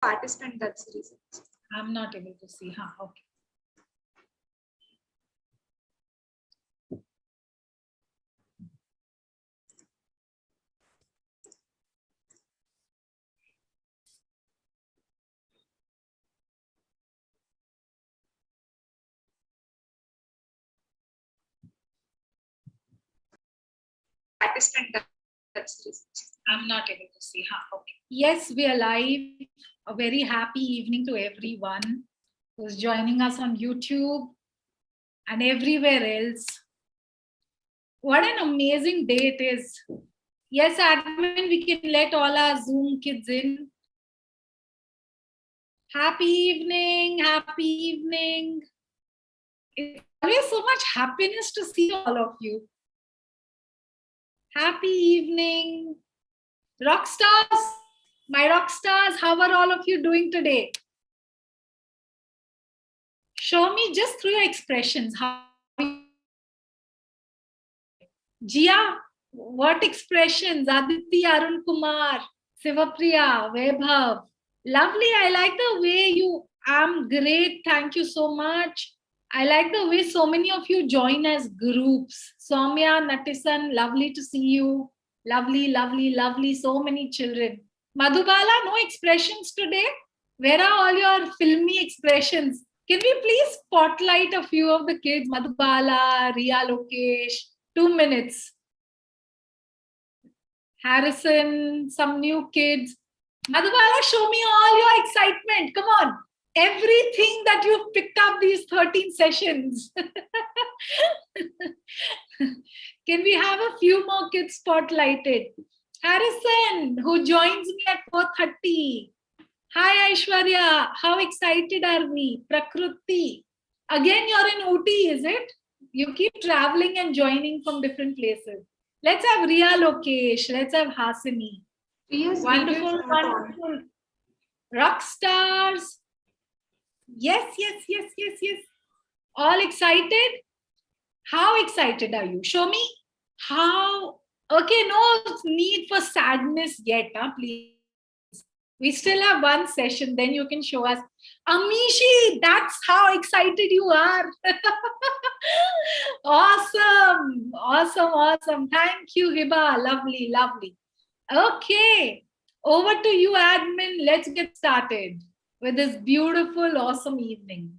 participant, that's the reason. I'm not able to see. Okay. Participant, that's the reason. I'm not able to see. Okay. Yes, we are live. A very happy evening to everyone who's joining us on YouTube and everywhere else. What an amazing day it is. Yes, admin, we can let all our Zoom kids in. Happy evening, happy evening. It's always so much happiness to see all of you. Happy evening. Rock stars, my rock stars, how are all of you doing today? Show me just through your expressions. Jia, what expressions? Aditi, Arun Kumar, Sivapriya, Vaibhav. Lovely. I like the way you, I'm great. Thank you so much. I like the way so many of you join as groups. Soumya, Natisan, lovely to see you. Lovely, lovely, lovely. So many children. Madhubala, no expressions today? Where are all your filmy expressions? Can we please spotlight a few of the kids? Madhubala, Riya Lokesh, 2 minutes. Harrison, some new kids. Madhubala, show me all your excitement. Come on. Everything that you've picked up these 13 sessions. Can we have a few more kids spotlighted? Harrison, who joins me at 4:30. Hi, Aishwarya. How excited are we? Prakruti. Again, you're in Ooty, is it? You keep traveling and joining from different places. Let's have Riya Lokesh. Let's have Hasini. Yes, Wonderful, wonderful. Rock stars. Yes, yes, yes, yes, yes. All excited? How excited are you? Show me how. Okay, no need for sadness yet, please. We still have one session, then you can show us. Amishi, that's how excited you are. Awesome, awesome, awesome. Thank you, Hiba. Lovely, lovely. Okay, over to you, admin. Let's get started with this beautiful, awesome evening.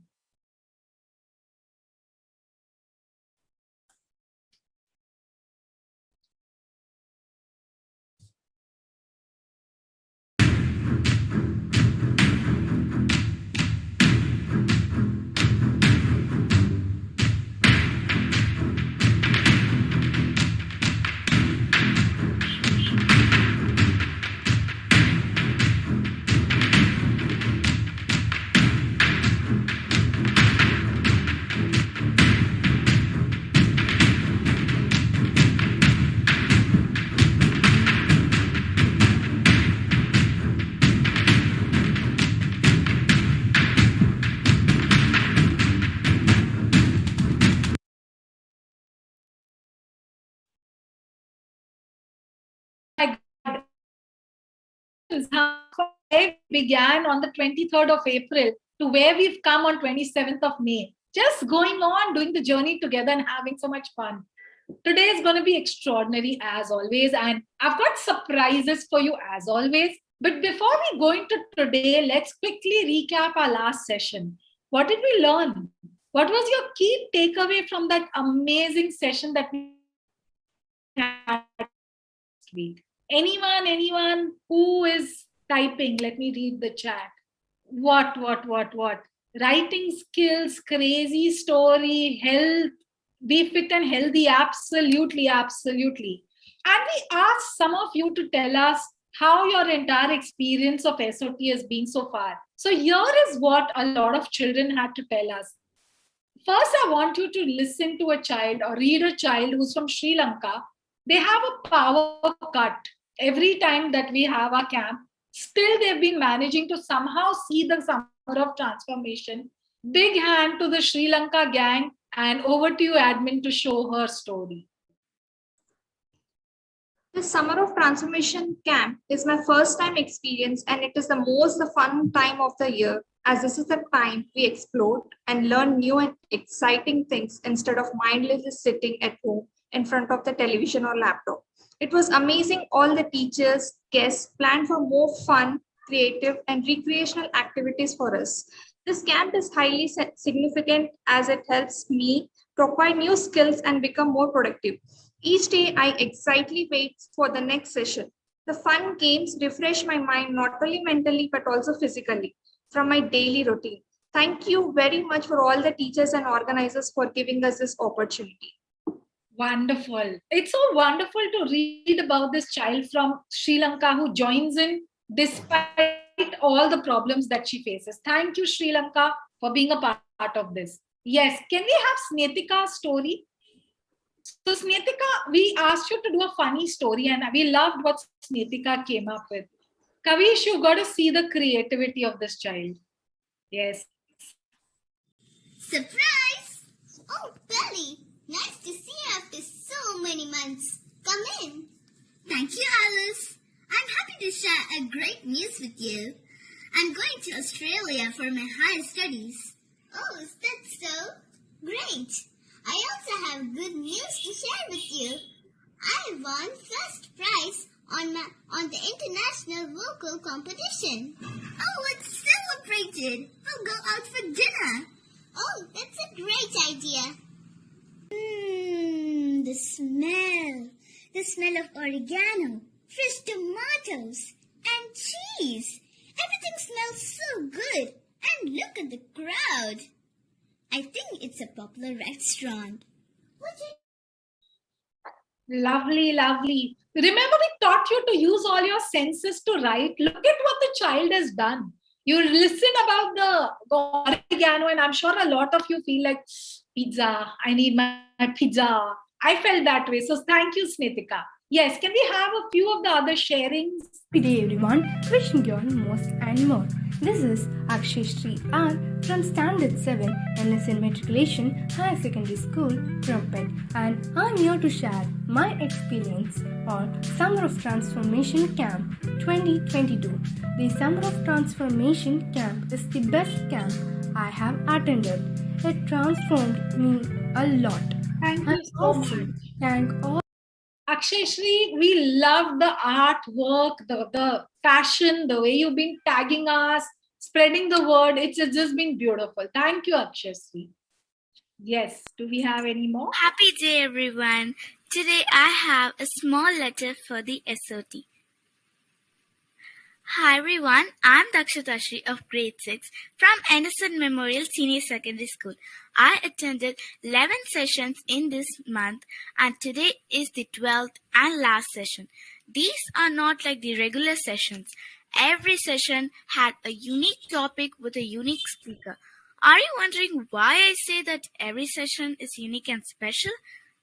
Began on the 23rd of April to where we've come on 27th of May. Just going on, doing the journey together and having so much fun. Today is going to be extraordinary as always, and I've got surprises for you as always. But before we go into today, let's quickly recap our last session. What did we learn? What was your key takeaway from that amazing session that we had last week? Anyone who is typing? Let me read the chat. What? Writing skills, crazy story, health, be fit and healthy. Absolutely, absolutely. And we asked some of you to tell us how your entire experience of SOT has been so far. So here is what a lot of children had to tell us. First, I want you to listen to a child or read a child who's from Sri Lanka. They have a power cut every time that we have our camp. Still, they've been managing to somehow see the summer of transformation. Big hand to the Sri Lanka gang, and over to you, admin, to show her story. The Summer of Transformation Camp is my first time experience and it is the most fun time of the year as this is the time we explore and learn new and exciting things instead of mindlessly sitting at home in front of the television or laptop. It was amazing all the teachers, guests planned for more fun, creative and recreational activities for us. This camp is highly significant as it helps me to acquire new skills and become more productive. Each day, I excitedly wait for the next session. The fun games refresh my mind not only mentally but also physically from my daily routine. Thank you very much for all the teachers and organizers for giving us this opportunity. Wonderful. It's so wonderful to read about this child from Sri Lanka who joins in despite all the problems that she faces. Thank you, Sri Lanka, for being a part of this. Yes, can we have Snetika's story? So, Snetika, we asked you to do a funny story, and we loved what Snetika came up with. Kavish, you got to see the creativity of this child. Yes. Surprise! Oh, Belly, nice to see you after so many months. Come in. Thank you, Alice. I'm happy to share a great news with you. I'm going to Australia for my higher studies. Oh, is that so? Great. I also have good news to share with you. I won first prize on the international vocal competition. Oh, let's celebrate it. We'll go out for dinner. Oh, that's a great idea. The smell. The smell of oregano, fresh tomatoes, and cheese. Everything smells so good. And look at the crowd. I think it's a popular restaurant. Lovely, lovely. Remember, we taught you to use all your senses to write. Look at what the child has done. You listen about the oregano, and I'm sure a lot of you feel like pizza. I need my pizza. I felt that way. So thank you, Snetika. Yes, can we have a few of the other sharings? Good day everyone, wishing you all most and more. This is Akshay Sri R from Standard 7 NSN Matriculation Higher Secondary School, Trumpet, and I'm here to share my experience on Summer of Transformation Camp 2022. The Summer of Transformation Camp is the best camp I have attended. It transformed me a lot. Thank I you so much. also thank all Akshay Shri, we love the artwork, the fashion, the way you've been tagging us, spreading the word. It's just been beautiful. Thank you, Akshay Shri. Yes, do we have any more? Happy day, everyone. Today I have a small letter for the SOT. Hi everyone, I'm Dakshatashi of grade 6 from Anderson Memorial Senior Secondary School. I attended 11 sessions in this month and today is the 12th and last session. These are not like the regular sessions. Every session had a unique topic with a unique speaker. Are you wondering why I say that every session is unique and special?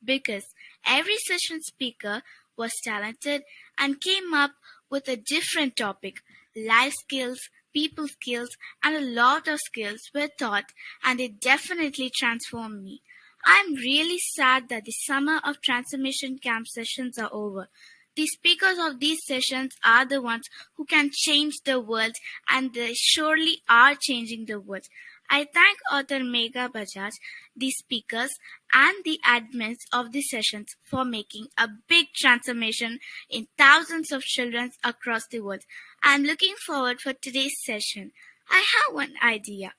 Because every session speaker was talented and came up with a different topic. Life skills, people skills, and a lot of skills were taught, and they definitely transformed me. I'm really sad that the Summer of Transformation Camp sessions are over. The speakers of these sessions are the ones who can change the world, and they surely are changing the world. I thank author Megha Bajaj, the speakers, and the admins of the sessions for making a big transformation in thousands of children across the world. I'm looking forward for today's session. I have one idea.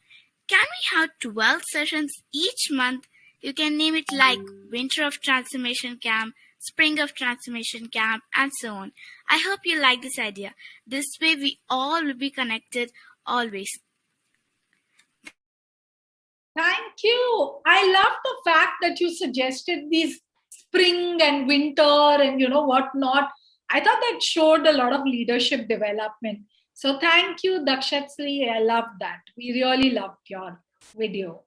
Can we have 12 sessions each month? You can name it like Winter of Transformation Camp, Spring of Transformation Camp, and so on. I hope you like this idea. This way we all will be connected always. Thank you. I love the fact that you suggested these spring and winter and whatnot. I thought that showed a lot of leadership development. So thank you, Dakshatri. I love that. We really loved your video.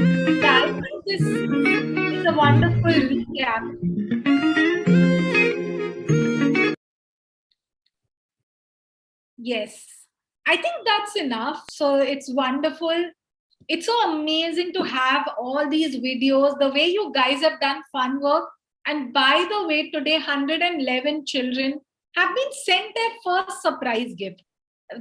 Yeah, I think this is a wonderful recap. Yes. I think that's enough. So it's wonderful. It's so amazing to have all these videos, the way you guys have done fun work. And by the way, today 111 children have been sent their first surprise gift.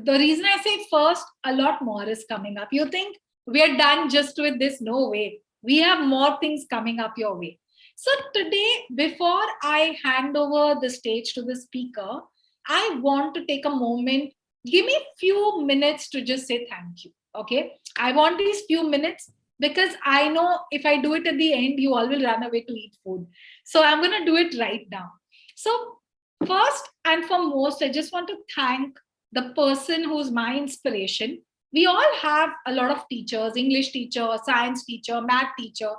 The reason I say first, a lot more is coming up. You think we are done just with this? No way. We have more things coming up your way. So today, before I hand over the stage to the speaker, I want to take a moment. Give me a few minutes to just say thank you. Okay. I want these few minutes because I know if I do it at the end, you all will run away to eat food. So I'm going to do it right now. So, first and foremost, I just want to thank the person who's my inspiration. We all have a lot of teachers: English teacher, science teacher, math teacher.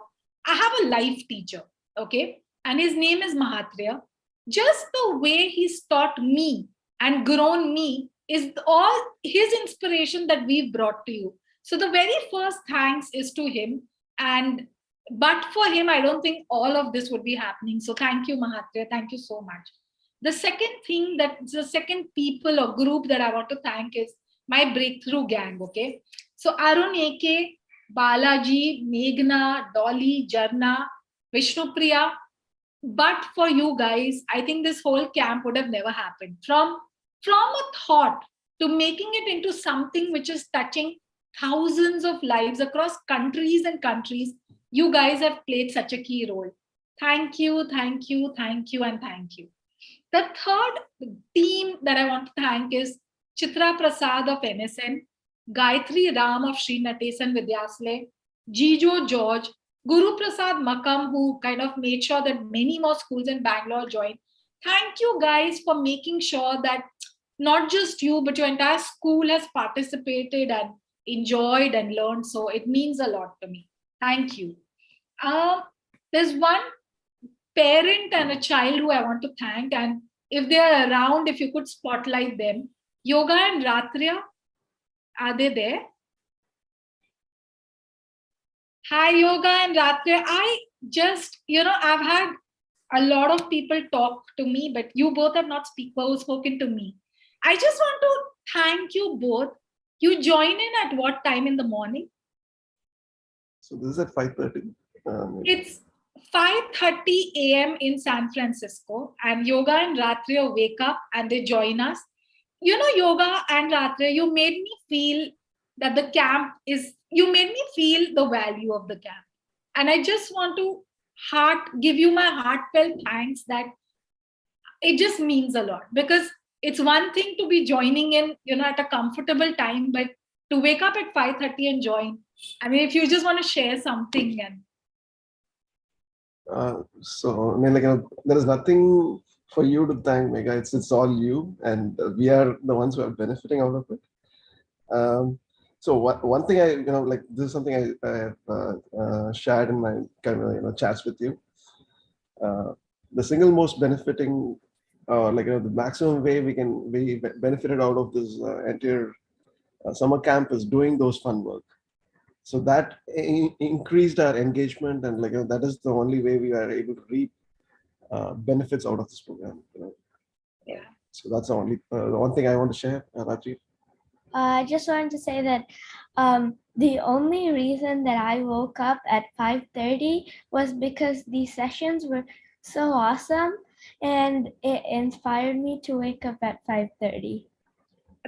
I have a life teacher, okay? And his name is Mahathir. Just the way he's taught me and grown me is all his inspiration that we've brought to you. So the very first thanks is to him. And but for him, I don't think all of this would be happening. So thank you, Mahathir. Thank you so much. The second people or group that I want to thank is my breakthrough gang. Okay. So Arun AK, Balaji, Meghna, Dolly, Jarna, Vishnupriya. But for you guys, I think this whole camp would have never happened. From a thought to making it into something which is touching thousands of lives across countries and countries, you guys have played such a key role. Thank you, thank you, thank you, and thank you. The third team that I want to thank is Chitra Prasad of NSN, Gayatri Ram of Sri Natesan Vidyasle, Jijo George, Guru Prasad Makam, who kind of made sure that many more schools in Bangalore joined. Thank you guys for making sure that not just you, but your entire school has participated and enjoyed and learned. So it means a lot to me. Thank you. There's one parent and a child who I want to thank. And if they are around, if you could spotlight them. Yoga and Ratriya, are they there? Hi, Yoga and Ratriya. I just, I've had a lot of people talk to me, but you both have not spoken to me. I just want to thank you both. You join in at what time in the morning? So this is at 5:30. It's 5:30 a.m. in San Francisco, and Yoga and Ratriya wake up and they join us. Yoga and Ratriya, you made me feel that you made me feel the value of the camp. And I just want to give you my heartfelt thanks that it just means a lot, because it's one thing to be joining in, at a comfortable time, but to wake up at 5:30 and join. I mean, if you just want to share something. There is nothing for you to thank, Megha. It's all you, and we are the ones who are benefiting out of it. So one thing this is something I have shared in my chats with you. The single most benefiting, the maximum way we benefited out of this entire summer camp is doing those fun work. So that increased our engagement, and that is the only way we are able to reap benefits out of this program. Yeah. So that's the one thing I want to share, Rajiv. I just wanted to say that the only reason that I woke up at 5:30 was because these sessions were so awesome, and it inspired me to wake up at 5:30.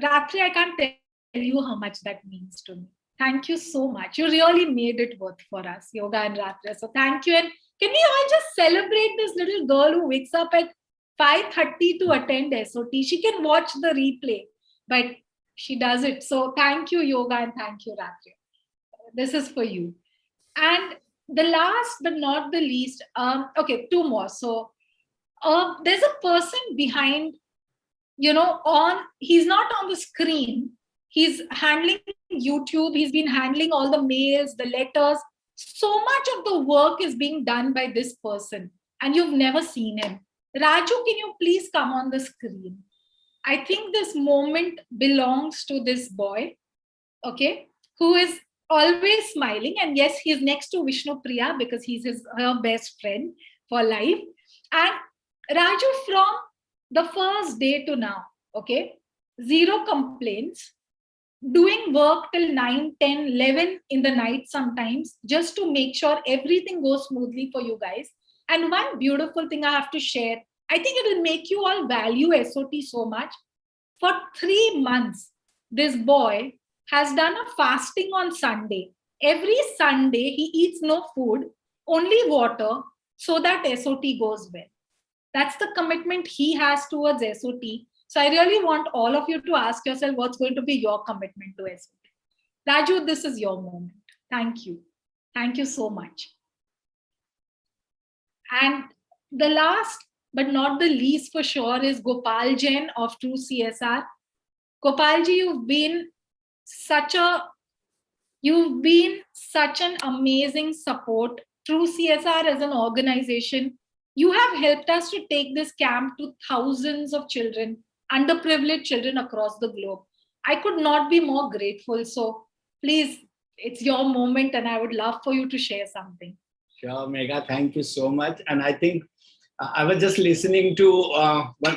Ratri, I can't tell you how much that means to me. Thank you so much. You really made it worth for us, Yoga and Ratri. So thank you. And can we all just celebrate this little girl who wakes up at 5:30 to attend SOT? She can watch the replay, but she does it. So thank you, Yoga, and thank you, Ratri. This is for you. And the last but not the least, two more. So there's a person behind, he's not on the screen. He's handling YouTube. He's been handling all the mails, the letters. So much of the work is being done by this person, and you've never seen him. Raju, can you please come on the screen? I think this moment belongs to this boy, okay, who is always smiling. And yes, he's next to Vishnupriya because he's her best friend for life. And Raju, from the first day to now, okay, 0 complaints, doing work till 9, 10, 11 in the night sometimes, just to make sure everything goes smoothly for you guys. And one beautiful thing I have to share, I think it will make you all value SOT so much. For 3 months, this boy has done a fasting on Sunday. Every Sunday, he eats no food, only water, so that SOT goes well. That's the commitment he has towards SOT. So I really want all of you to ask yourself what's going to be your commitment to SOT. Raju, this is your moment. Thank you. Thank you so much. And the last but not the least for sure is Gopal Jain of True CSR. Gopalji, you've been such an amazing support. True CSR as an organization, you have helped us to take this camp to thousands of children, underprivileged children across the globe. I could not be more grateful. So please, it's your moment and I would love for you to share something. Sure, Megha, thank you so much. And I think I was just listening to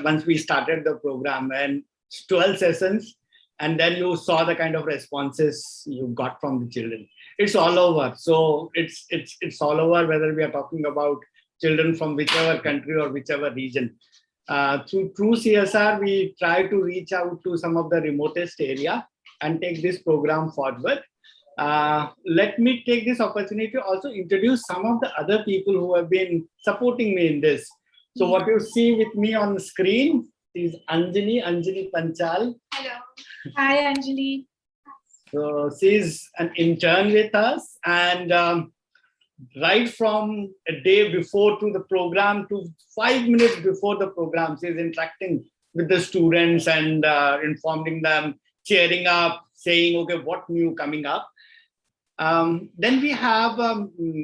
once we started the program, and 12 sessions, and then you saw the kind of responses you got from the children. It's all over. So it's all over, whether we are talking about children from whichever country or whichever region. Through True CSR, we try to reach out to some of the remotest area and take this program forward. Let me take this opportunity to also introduce some of the other people who have been supporting me in this. So what you see with me on the screen is Anjali Panchal. Hello. Hi, Anjali. So she's an intern with us, and right from a day before to the program to 5 minutes before the program, she's interacting with the students and informing them, cheering up, saying, okay, what new coming up. Then we have,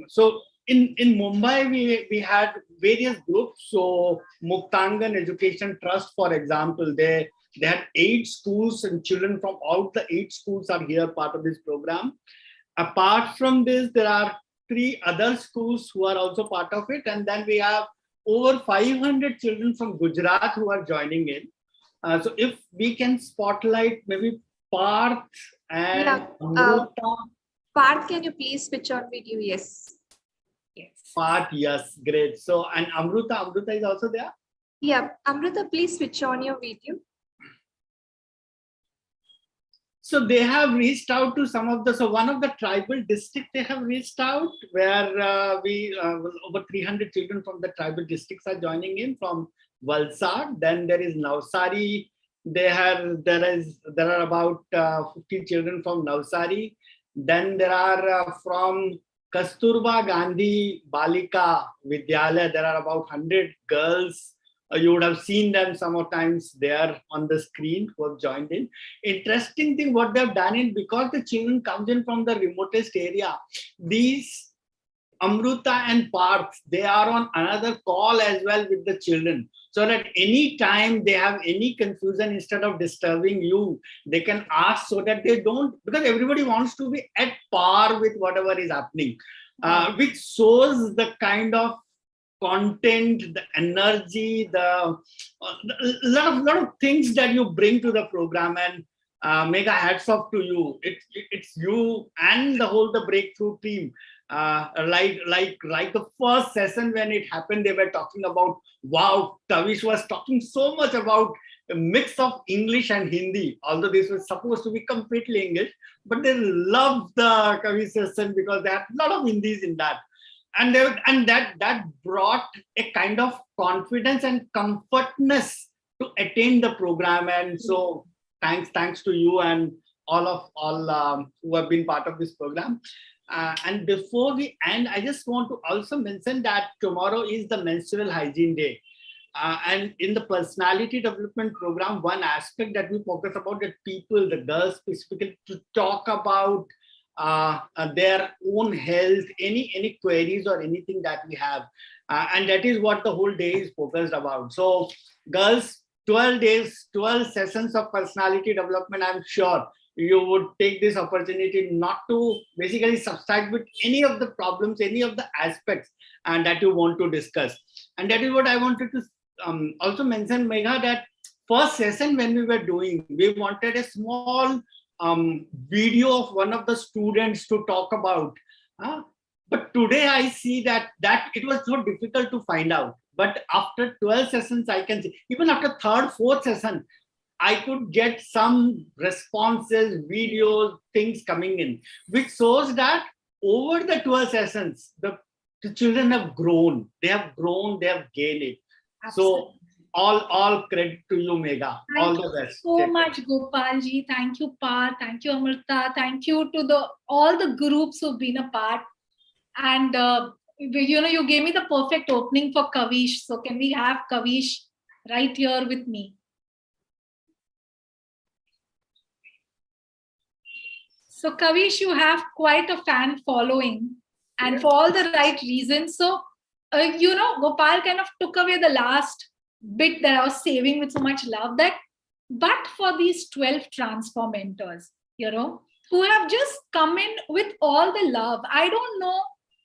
so in Mumbai, we had various groups. So Muktangan Education Trust, for example, they had 8 schools, and children from all the 8 schools are here part of this program. Apart from this, there are 3 other schools who are also part of it. And then we have over 500 children from Gujarat who are joining in. So if we can spotlight maybe Parth and Amruta. Parth, can you please switch on video? Yes. Yes. Parth, yes, great. So, and Amruta is also there? Yeah, Amrita, please switch on your video. So they have reached out to some of the, so one of the tribal districts they have reached out, where over 300 children from the tribal districts are joining in from Valsad. Then there is Navsari. There are about 50 children from Navsari. Then there are from Kasturba Gandhi Balika Vidyalaya, there are about 100 girls. You would have seen them sometimes there on the screen who have joined in. Interesting thing what they have done is, because the children comes in from the remotest area, these Amruta and Parth, they are on another call as well with the children. So that any time they have any confusion, instead of disturbing you, they can ask, so that they don't, because everybody wants to be at par with whatever is happening, which shows the kind of content, the energy, the lot of things that you bring to the program. And mega hats off to you. It's you and the breakthrough team. Like the first session when it happened, they were talking about, wow, Tavish was talking so much about a mix of English and Hindi, although this was supposed to be completely English, but they loved the Kavi session because they had a lot of Hindis in that. And that brought a kind of confidence and comfortness to attain the program. And so thanks to you and all who have been part of this program. And before we end, I just want to also mention that tomorrow is the Menstrual Hygiene Day. And in the personality development program, one aspect that we focus about is people, the girls specifically, to talk about their own health, any queries or anything that we have. And that is what the whole day is focused about. So girls, 12 days, 12 sessions of personality development. I'm sure you would take this opportunity not to basically subscribe with any of the problems, any of the aspects and that you want to discuss. And that is what I wanted to also mention, Megha, that first session when we were doing, we wanted a small video of one of the students to talk about. But today I see that it was so difficult to find out. But after 12 sessions, I can see, even after third, fourth session, I could get some responses, videos, things coming in, which shows that over the 12 sessions, the children have grown. They have grown, they have gained it. Absolutely. So all credit to you, Megha. All the best. So much, Gopalji. Thank you, Par. Thank you, Amrita. Thank you to all the groups who've been a part. And you gave me the perfect opening for Kavish. So can we have Kavish right here with me? So Kavish, you have quite a fan following, and for all the right reasons. So, Gopal kind of took away the last bit that I was saving with so much love, but for these 12 transform mentors, who have just come in with all the love. I don't know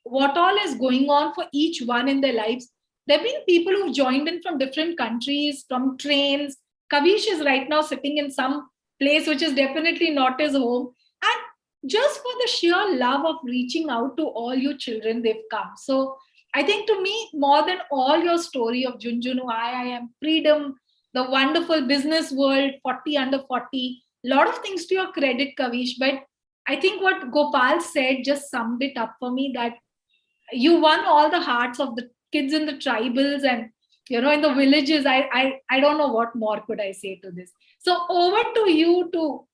what all is going on for each one in their lives. There have been people who've joined in from different countries, from trains. Kavish is right now sitting in some place which is definitely not his home. And just for the sheer love of reaching out to all you children, they've come. So I think to me, more than all your story of Junjunu, I am freedom, the wonderful business world, 40 under 40, a lot of things to your credit, Kavish. But I think what Gopal said just summed it up for me, that you won all the hearts of the kids in the tribals and, in the villages. I don't know what more could I say to this. So over to you to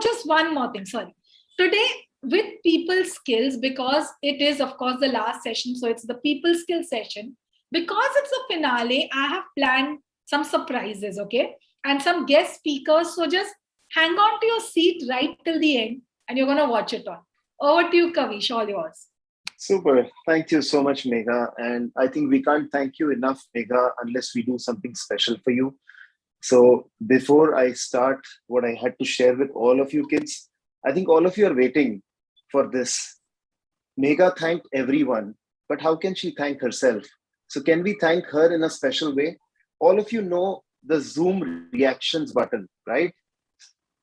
just one more thing, sorry. Today, with people skills, because it is, of course, the last session, so it's the people skills session. Because it's a finale, I have planned some surprises, okay? And some guest speakers, so just hang on to your seat right till the end, and you're going to watch it all. Over to you, Kavish, all yours. Super. Thank you so much, Megha. And I think we can't thank you enough, Megha, unless we do something special for you. So before I start what I had to share with all of you kids, I think all of you are waiting for this. Megha thanked everyone, but how can she thank herself? So can we thank her in a special way? All of you know the Zoom reactions button, right?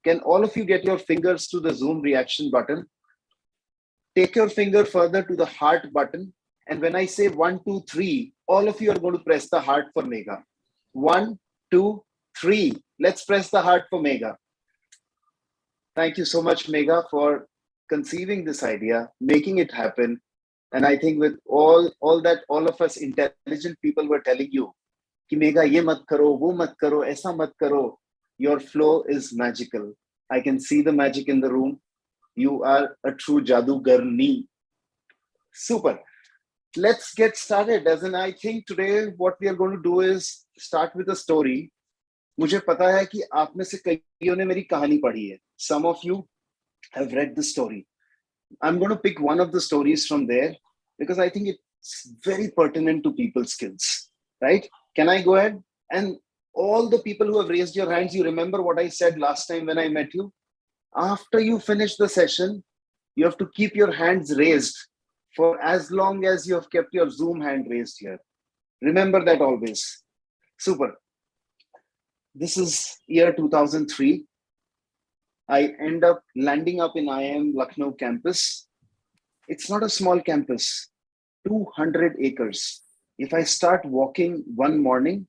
Can all of you get your fingers to the Zoom reaction button? Take your finger further to the heart button. And when I say 1, 2, 3, all of you are going to press the heart for Megha. 1, 2, 3. Let's press the heart for Megha. Thank you so much, Megha, for conceiving this idea, making it happen. And I think with all that all of us intelligent people were telling you, ki Megha, ye mat karo, wo mat karo, aisa mat karo, your flow is magical. I can see the magic in the room. You are a true Jadugarni. Super. Let's get started. As in, I think today what we are going to do is start with a story. मुझे पता है कि आप में से कईयों ने मेरी कहानी पढ़ी है. Some of you have read the story. I'm going to pick one of the stories from there because I think it's very pertinent to people's skills, right? Can I go ahead? And all the people who have raised your hands, you remember what I said last time when I met you? After you finish the session, you have to keep your hands raised for as long as you have kept your Zoom hand raised here. Remember that always. Super. This is year 2003. I end up landing up in IIM Lucknow campus. It's not a small campus, 200 acres. If I start walking one morning,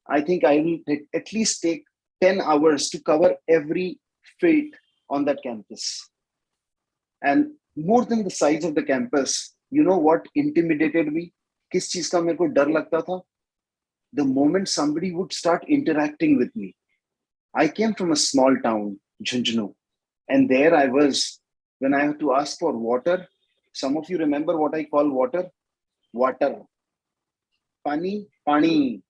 I think I will at least take 10 hours to cover every feet on that campus. And more than the size of the campus, you know what intimidated me? Kis cheez ka mere ko dar lagta tha? The moment somebody would start interacting with me. I came from a small town, Junjunu, and there I was when I had to ask for water. Some of you remember what I call water? Water. Pani, pani.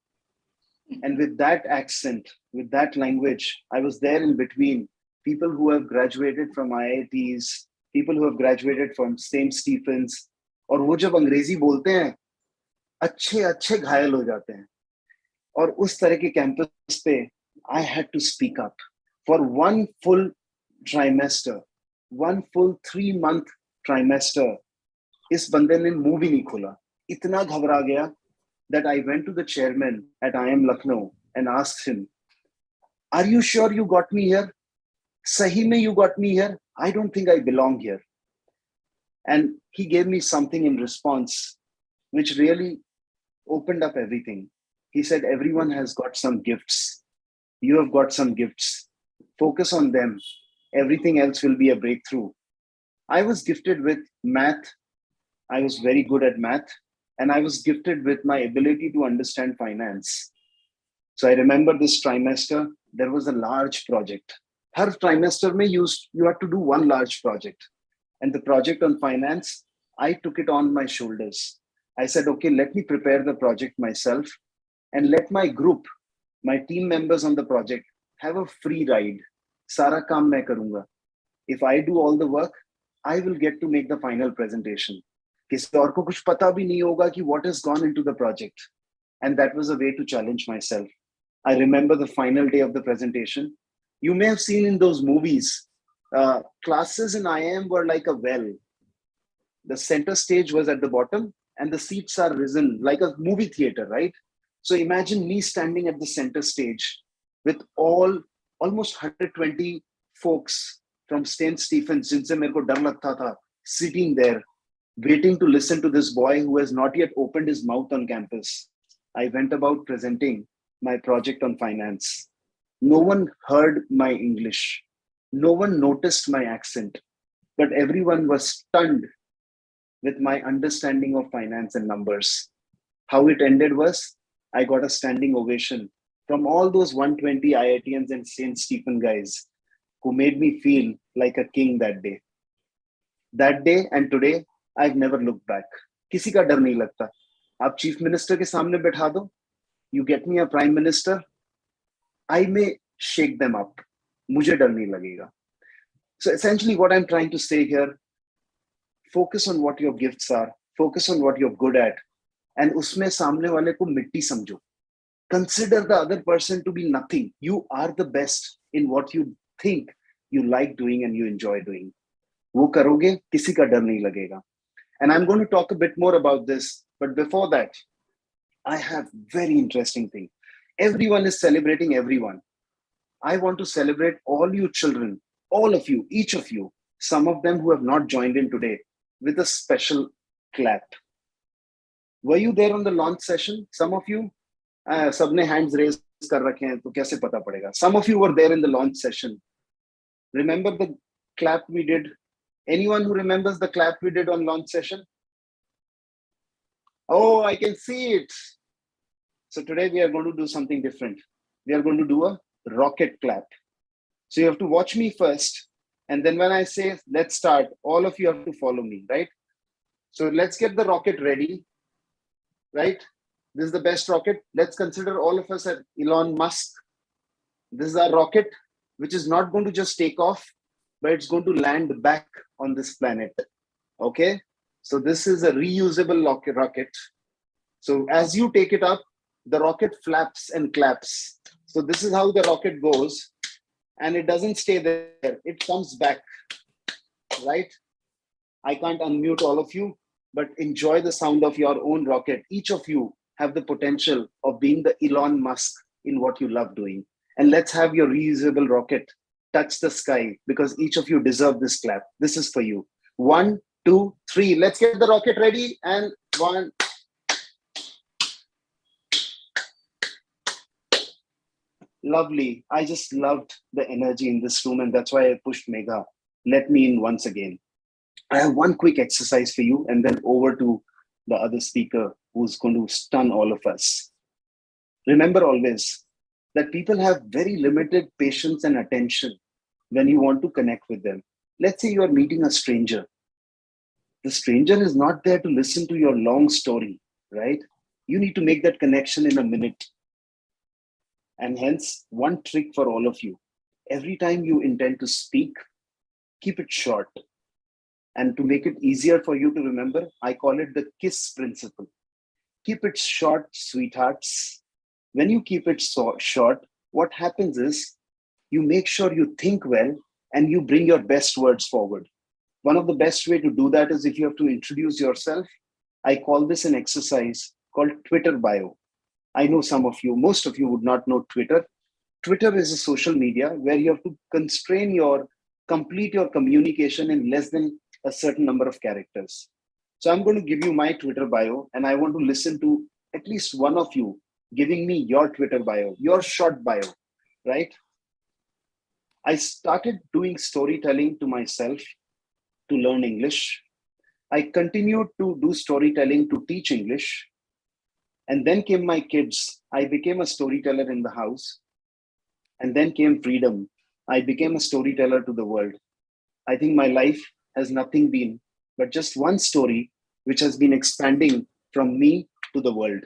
And with that accent, with that language, I was there in between people who have graduated from IITs, people who have graduated from St. Stephen's, और वो जब अंग्रेजी बोलते हैं, अच्छे घायल हो जाते हैं. और उस तरह के कैंपस पे I had to speak up for one full trimester, one full 3-month trimester. इस बंदे ने मुंह भी नहीं खोला. इतना घबरा गया that I went to the chairman at IIM Lucknow and asked him, "Are you sure you got me here? Sahi mein you got me here. I don't think I belong here. And he gave me something in response, which really opened up everything. He said, everyone has got some gifts. You have got some gifts. Focus on them. Everything else will be a breakthrough. I was gifted with math. I was very good at math. And I was gifted with my ability to understand finance. So I remember this trimester, there was a large project. Har trimester mein you had to do one large project. And the project on finance, I took it on my shoulders. I said, okay, let me prepare the project myself and let my group, my team members on the project have a free ride. Sara kaam main karunga. If I do all the work, I will get to make the final presentation. Kisi aur ko kuch pata bhi nahi hoga ki what has gone into the project. And that was a way to challenge myself. I remember the final day of the presentation. You may have seen in those movies, classes in IIM were like a well. The center stage was at the bottom and the seats are risen like a movie theater, right? So imagine me standing at the center stage with almost 120 folks from St. Stephen's, jinse mere ko dar lagta tha, sitting there, waiting to listen to this boy who has not yet opened his mouth on campus. I went about presenting my project on finance. No one heard my English. No one noticed my accent, but everyone was stunned with my understanding of finance and numbers. How it ended was I got a standing ovation from all those 120 IITians and St. Stephen guys who made me feel like a king that day. That day and today, I've never looked back. Kisi ka dar nahi lagta. Aap chief minister ke samne बैठा दो, you get me a prime minister, I may shake them up. Mujhe dar nahi lagega. So essentially what I'm trying to say here, focus on what your gifts are, focus on what you're good at, and usme samne wale ko mitti samjho. Consider the other person to be nothing. You are the best in what you think you like doing and you enjoy doing. Wo karoge, kisi ka dar nahi lagega. And I'm going to talk a bit more about this, but before that, I have very interesting thing. Everyone is celebrating everyone. I want to celebrate all you children, all of you, each of you, some of them who have not joined in today, with a special clap. Were you there on the launch session? Some of you? Sabne hands raised kar rakhe hain, to kaise pata padega? Some of you were there in the launch session. Remember the clap we did? Anyone who remembers the clap we did on launch session? Oh, I can see it. So today we are going to do something different. We are going to do a rocket clap. So you have to watch me first. And then when I say, let's start, all of you have to follow me, right? So let's get the rocket ready, right? This is the best rocket. Let's consider all of us at Elon Musk. This is our rocket, which is not going to just take off, but it's going to land back on this planet. Okay? So this is a reusable rocket. So as you take it up, the rocket flaps and claps. So this is how the rocket goes. And it doesn't stay there. It comes back, right? I can't unmute all of you, but enjoy the sound of your own rocket. Each of you have the potential of being the Elon Musk in what you love doing. And let's have your reusable rocket touch the sky, because each of you deserve this clap. This is for you. 1, 2, 3. Let's get the rocket ready. And 1. Lovely. I just loved the energy in this room, and that's why I pushed Megha. Let me in once again. I have one quick exercise for you, and then over to the other speaker who's going to stun all of us. Remember always that people have very limited patience and attention when you want to connect with them. Let's say you are meeting a stranger. The stranger is not there to listen to your long story, right? You need to make that connection in a minute. And hence, one trick for all of you. Every time you intend to speak, keep it short. And to make it easier for you to remember, I call it the KISS principle. Keep it short, sweethearts. When you keep it short, what happens is you make sure you think well and you bring your best words forward. One of the best way to do that is if you have to introduce yourself. I call this an exercise called Twitter bio. I know some of you, most of you would not know Twitter. Twitter is a social media where you have to complete your communication in less than a certain number of characters. So I'm going to give you my Twitter bio, and I want to listen to at least one of you giving me your Twitter bio, your short bio, right? I started doing storytelling to myself to learn English. I continued to do storytelling to teach English. And then came my kids. I became a storyteller in the house. And then came freedom. I became a storyteller to the world. I think my life has nothing been but just one story which has been expanding from me to the world.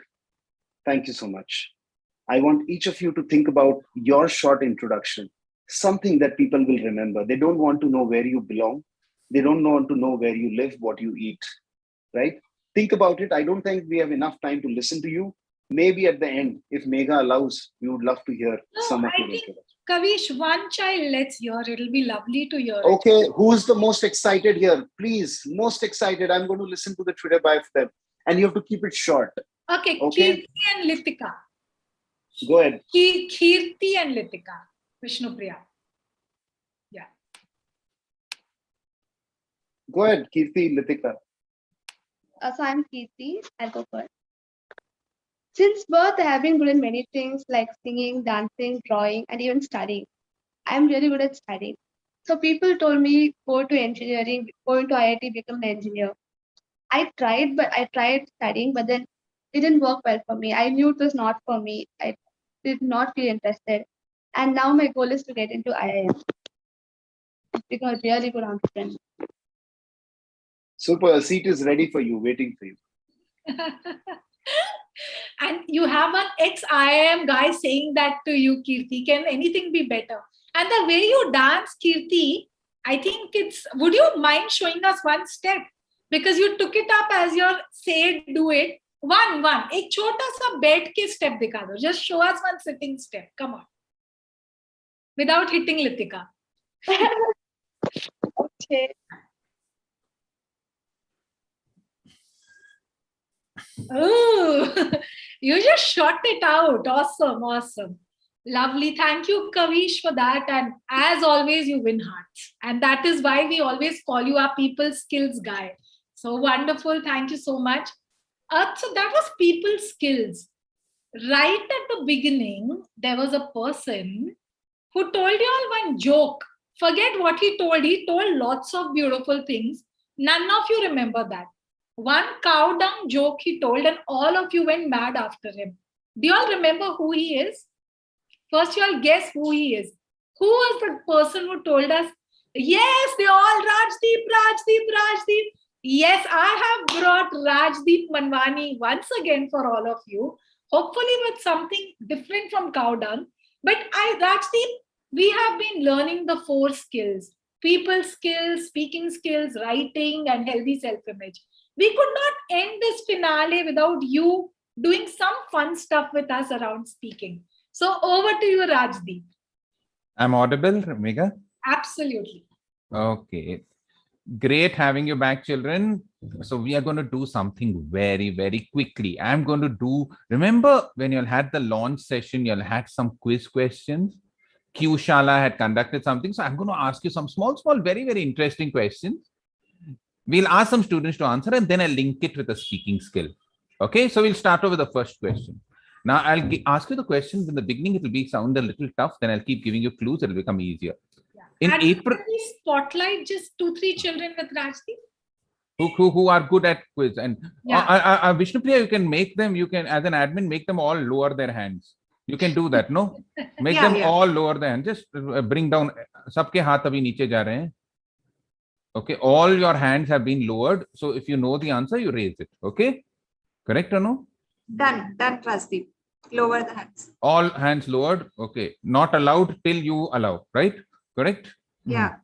Thank you so much. I want each of you to think about your short introduction, something that people will remember. They don't want to know where you belong. They don't want to know where you live, what you eat, right? Think about it. I don't think we have enough time to listen to you. Maybe at the end, if Megha allows, we would love to hear some of your introduction. Kavish, one child, let's hear. It'll be lovely to hear. Okay, who's the most excited here? Please, most excited. I'm going to listen to the Twitter bio for them. And you have to keep it short. Okay, Okay. Kirti and Litika. Go ahead. Kirti and Litika. Vishnupriya. Yeah. Go ahead, Kirti, Litika. So I'm Kirti. I'll go first. Since birth, I have been good in many things like singing, dancing, drawing, and even studying. I'm really good at studying. So people told me go to engineering, go into IIT, become an engineer. I tried studying, but then it didn't work well for me. I knew it was not for me. I did not feel interested. And now my goal is to get into IIM. Become a really good entrepreneur. Super, a seat is ready for you, waiting for you. And you have an ex-IIM guy saying that to you, Kirti. Can anything be better? And the way you dance, Kirti, I think would you mind showing us one step? Because you took it up as your said, do it. One. Ek chota sa bed ke step dikha do. Just show us one sitting step. Come on. Without hitting Litika. Okay. Oh, you just shot it out. Awesome. Lovely. Thank you, Kavish, for that. And as always, you win hearts. And that is why we always call you our people skills guy. So wonderful. Thank you so much. So that was people skills. Right at the beginning, there was a person who told you all one joke. Forget what he told. He told lots of beautiful things. None of you remember that. One cow dung joke he told, and all of you went mad after him. Do you all remember who he is? First, you all guess who he is. Who was the person who told us, yes, they all Rajdeep. Yes, I have brought Rajdeep Manwani once again for all of you, hopefully with something different from cow dung. But Rajdeep, we have been learning the 4 skills: people skills, speaking skills, writing, and healthy self-image. We could not end this finale without you doing some fun stuff with us around speaking. So over to you, Rajdeep. I'm audible, Megha? Absolutely. Okay. Great having you back, children. So we are going to do something very, very quickly. I'm going to remember when you all had the launch session, you all had some quiz questions. Q Shala had conducted something. So I'm going to ask you some small, very, very interesting questions. We'll ask some students to answer, and then I'll link it with a speaking skill. Okay, so we'll start over with the first question. Now, I'll ask you the questions in the beginning. It will sound a little tough. Then I'll keep giving you clues. It'll become easier. Yeah. In and April, can we spotlight just 2-3 children with Rajdeep? Who are good at quiz. And yeah. Vishnupriya, you can make them, as an admin, make them all lower their hands. You can do that, no? Make them all lower their hands. Just bring down. Sabke haath abhi niche ja rahe hain. Okay, all your hands have been lowered. So if you know the answer, you raise it. Okay, correct or no? Done, Rajdeep. Lower the hands. All hands lowered. Okay, not allowed till you allow, right? Correct? Yeah.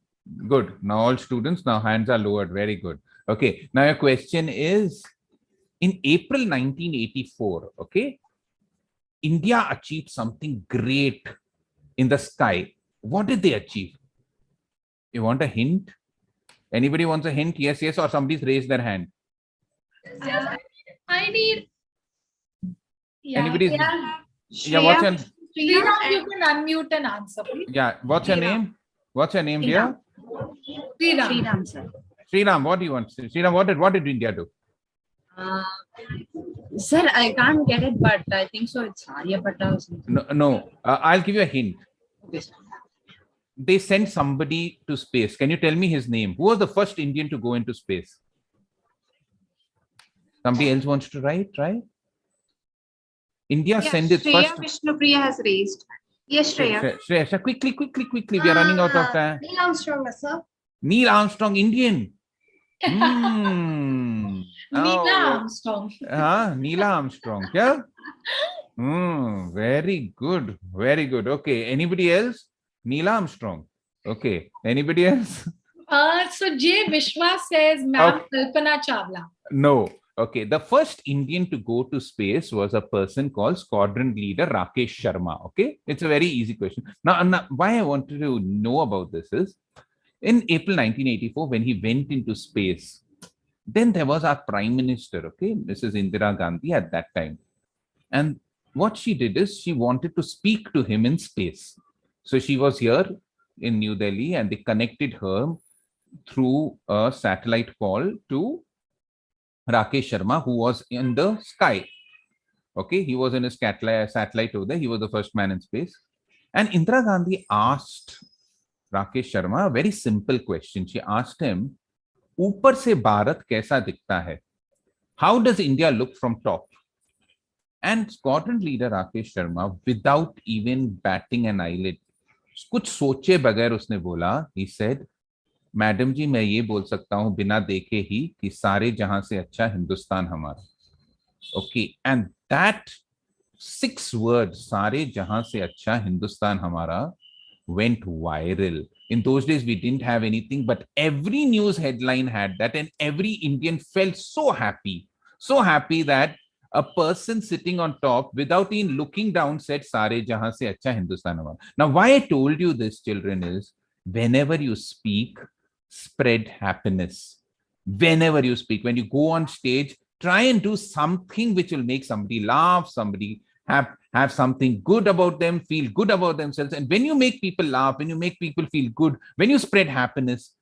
Good. Now all students, now hands are lowered. Very good. Okay, now your question is, in April 1984, okay, India achieved something great in the sky. What did they achieve? You want a hint? Anybody wants a hint? Yes, or somebody's raised their hand. I need. Anybody's? Shreya, What's your Sriram, you can unmute and answer, please. Yeah. What's your name? What's your name, dear? Sriram. sir. Sriram, what do you want? Sriram, what did India do? Sir, I can't get it, but I think so. It's Aryabhatta or something. No. I'll give you a hint. Okay, sir. They sent somebody to space. Can you tell me his name? Who was the first Indian to go into space? Somebody else wants to try? India sent its Shreya first. Vishnupriya has raised. Yes, Shreya. Shreya, quickly. We are running out of time. Neil Armstrong, sir. Neil Armstrong, Indian. Neela Armstrong. Neela Armstrong. Yeah. Very good. Okay. Anybody else? Neela Armstrong. Okay. Anybody else? So J. Vishwa says, Ma'am Kalpana Chawla. No. Okay. The first Indian to go to space was a person called Squadron Leader Rakesh Sharma. Okay. It's a very easy question. Now, why I wanted to know about this is, in April 1984, when he went into space, then there was our Prime Minister, okay, Mrs. Indira Gandhi at that time. And what she did is she wanted to speak to him in space. So she was here in New Delhi and they connected her through a satellite call to Rakesh Sharma, who was in the sky. Okay, he was in his satellite over there. He was the first man in space. And Indira Gandhi asked Rakesh Sharma a very simple question. She asked him, ऊपर से भारत कैसा दिखता है? How does India look from top? And Squadron Leader Rakesh Sharma, without even batting an eyelid, कुछ सोचे बगैर उसने बोला, he said, मैडम जी मैं ये बोल सकता हूँ बिना देखे ही कि सारे जहां से अच्छा हिंदुस्तान हमारा. Okay, and that 6 words, सारे जहां से अच्छा हिंदुस्तान हमारा, went viral. In those days, we didn't have anything, but every news headline had that, and every Indian felt so happy that a person sitting on top, without even looking down, said, "Sare jahan se acha Hindustan hamara." Now, why I told you this, children, is whenever you speak, spread happiness. Whenever you speak, when you go on stage, try and do something which will make somebody laugh, somebody have something good about them, feel good about themselves. And when you make people laugh, when you make people feel good, when you spread happiness,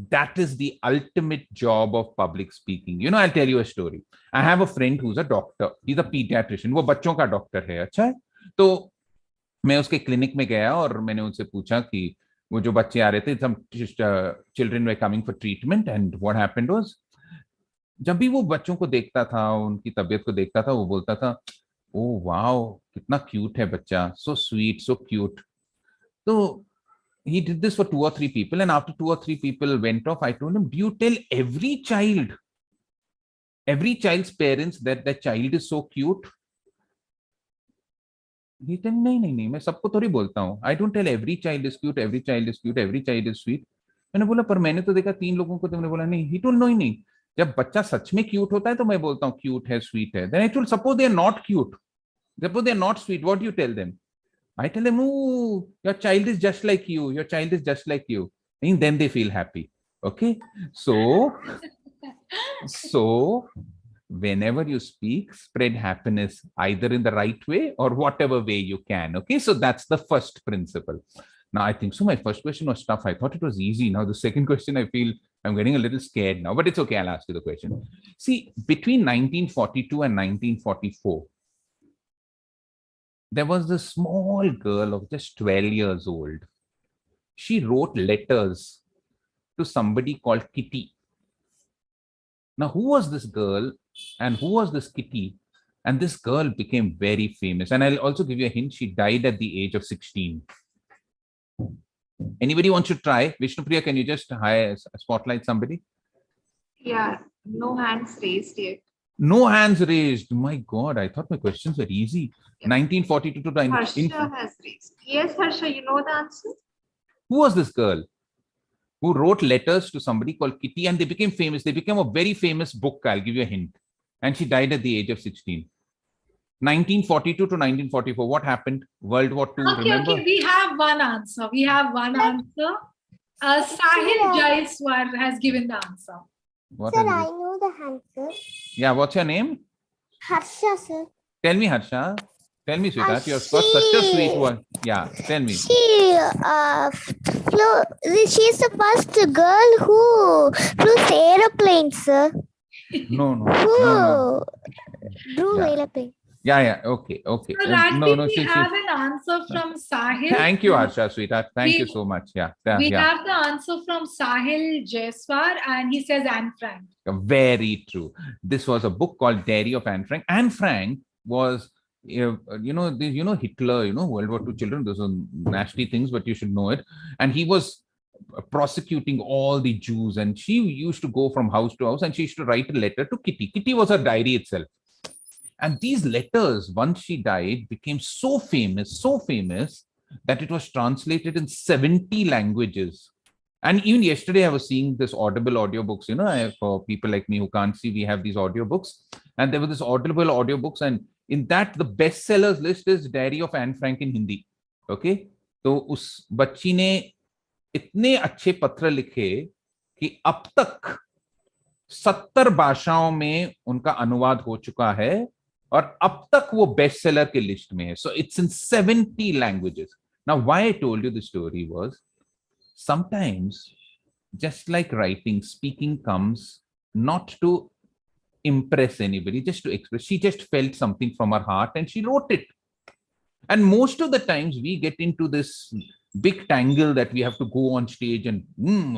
that is the ultimate job of public speaking. You know, I'll tell you a story. I have a friend who's a doctor. He's a pediatrician. वो बच्चों का doctor है. अच्छा है. तो मैं उसके clinic में गया और मैंने उनसे पूछा कि वो जो बच्चे आ रहे थे, some children were coming for treatment, and what happened was, जब भी वो बच्चों को देखता था, उनकी तबीयत को देखता था, वो बोलता था, oh wow, कितना cute है बच्चा, so sweet, so cute. So he did this for 2 or 3 people, and after 2 or 3 people went off, I told him, do you tell every child's parents that the child is so cute? He said, नहीं, मैं सबको थोड़ी बोलता हूँ. I don't tell every child is cute, every child is cute, every child is sweet. मैंने बोला, पर मैंने तो देखा 3 लोगों को. तुमने बोला नहीं. He told no, नहीं. जब बच्चा सच में क्यूट होता है तो मैं बोलता हूँ क्यूट है, स्वीट है. Then I told, suppose they are not cute, suppose they are not sweet, what do you tell them? I tell them, oh, your child is just like you, your child is just like you, and then they feel happy. Okay, so whenever you speak, spread happiness either in the right way or whatever way you can. Okay, so that's the first principle. Now I think so my first question was tough. I thought it was easy. Now the second question, I feel I'm getting a little scared now, but it's okay. I'll ask you the question. See, between 1942 and 1944, there was this small girl of just 12 years old. She wrote letters to somebody called Kitty. Now, who was this girl and who was this Kitty? And this girl became very famous. And I'll also give you a hint. She died at the age of 16. Anybody wants to try? Vishnupriya, can you just spotlight somebody? Yeah, no hands raised yet. No hands raised. My God, I thought my questions were easy. 1942 to 19. Harsha has raised. Yes, Harsha, you know the answer? Who was this girl who wrote letters to somebody called Kitty, and they became famous? They became a very famous book. I'll give you a hint. And she died at the age of 16. 1942 to 1944. What happened? World War II. Remember? Okay, we have one answer. Sahil Jaiswar has given the answer. What Sir, is it? I know the answer. Yeah, what's your name? Harsha, sir. Tell me, Harsha. Tell me, sweetheart, you have got such a sweet one. Yeah, tell me. She's the first girl who flew aeroplanes, sir. No. Who drew Yeah. aeroplane. Yeah. Okay. So Rajdeep, No. we have an answer from Sahil. Thank you, Harsha, sweetheart. Thank We- you so much. Yeah. We Yeah. have the answer from Sahil Jaiswar, and he says Anne Frank. Very true. This was a book called Diary of Anne Frank. Anne Frank was, Hitler, World War II children. Those are nasty things, but you should know it. And he was prosecuting all the Jews, and she used to go from house to house, and she used to write a letter to Kitty. Kitty was her diary itself. And these letters, once she died, became so famous that it was translated in 70 languages. And even yesterday, I was seeing this Audible audiobooks. For people like me who can't see, we have these audiobooks. And there were this Audible audiobooks. And in that, the bestsellers list is Diary of Anne Frank in Hindi. Okay? तो उस बच्ची ने इतने अच्छे पत्र लिखे कि अब तक 70 भाषाओं में उनका अनुवाद हो चुका है और अब तक वो बेस्ट सेलर के लिस्ट में है. So it's in 70 languages. Now, why I told you the story was, sometimes, just like writing, speaking comes not to impress anybody, just to express. She just felt something from her heart and she wrote it. And most of the times we get into this big tangle that we have to go on stage and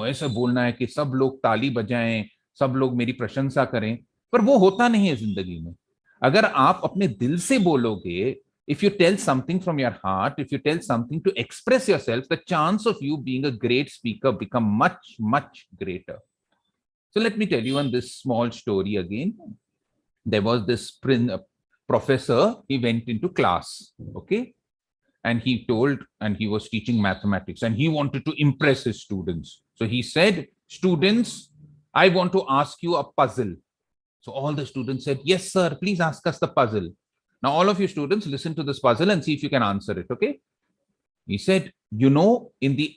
ऐसा बोलना है कि सब लोग ताली बजाएं, सब लोग मेरी प्रशंसा करें, पर वो होता नहीं है जिंदगी में. अगर आप अपने दिल से बोलोगे, if you tell something from your heart, if you tell something to express yourself, the chance of you being a great speaker become much, much greater. So let me tell you on this small story again. There was this professor, he went into class, okay? And he was teaching mathematics and he wanted to impress his students. So he said, students, I want to ask you a puzzle. So all the students said, yes, sir, please ask us the puzzle. Now, all of you students, listen to this puzzle and see if you can answer it, okay? He said, in the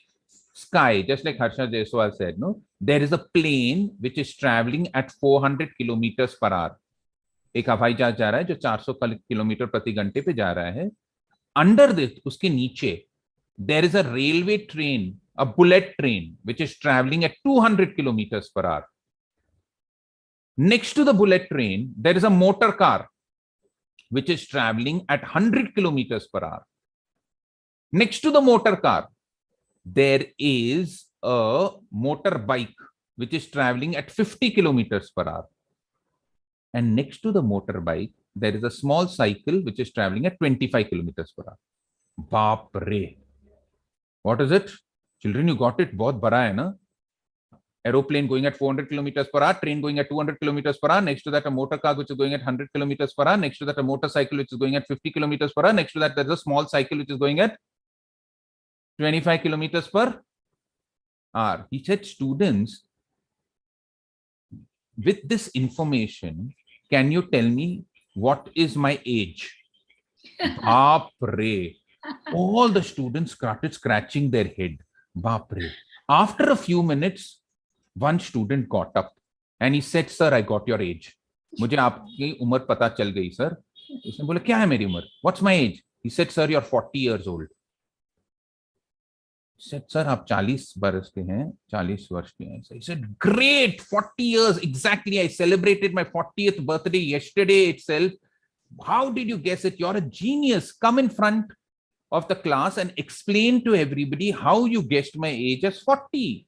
sky, just like Harsha Jaiswal said, no, there is a plane which is traveling at 400 kilometers per hour. एक हवाई जहाज जा रहा है जो 400 kilometre प्रति घंटे पे जा रहा है. Under this, उसके नीचे, there is a railway train, a bullet train, which is traveling at 200 kilometers per hour. Next to the bullet train, there is a motor car, which is traveling at 100 kilometers per hour. Next to the motor car, there is a motorbike, which is traveling at 50 kilometers per hour. And next to the motorbike, there is a small cycle, which is traveling at 25 kilometers per hour. Baap re. What is it? Children, you got it. Bahut bada hai na? Aeroplane going at 400 kilometers per hour, train going at 200 kilometers per hour. Next to that, a motor car, which is going at 100 kilometers per hour. Next to that, a motorcycle, which is going at 50 kilometers per hour. Next to that, there's a small cycle, which is going at 25 kilometers per hour. He said, students, with this information, can you tell me what is my age? Baap re. All the students started scratching their head. Baap re. After a few minutes, one student got up and he said, sir, I got your age. मुझे आपकी उम्र पता चल गई, sir. उसने बोला, क्या है मेरी उम्र? What's my age? He said, sir, you're 40 years old. He said, sir, आप 40 वर्ष के हैं, 40 वर्ष के हैं. So he said, great, 40 years, exactly. I celebrated my 40th birthday yesterday itself. How did you guess it? You're a genius. Come in front of the class and explain to everybody how you guessed my age as 40.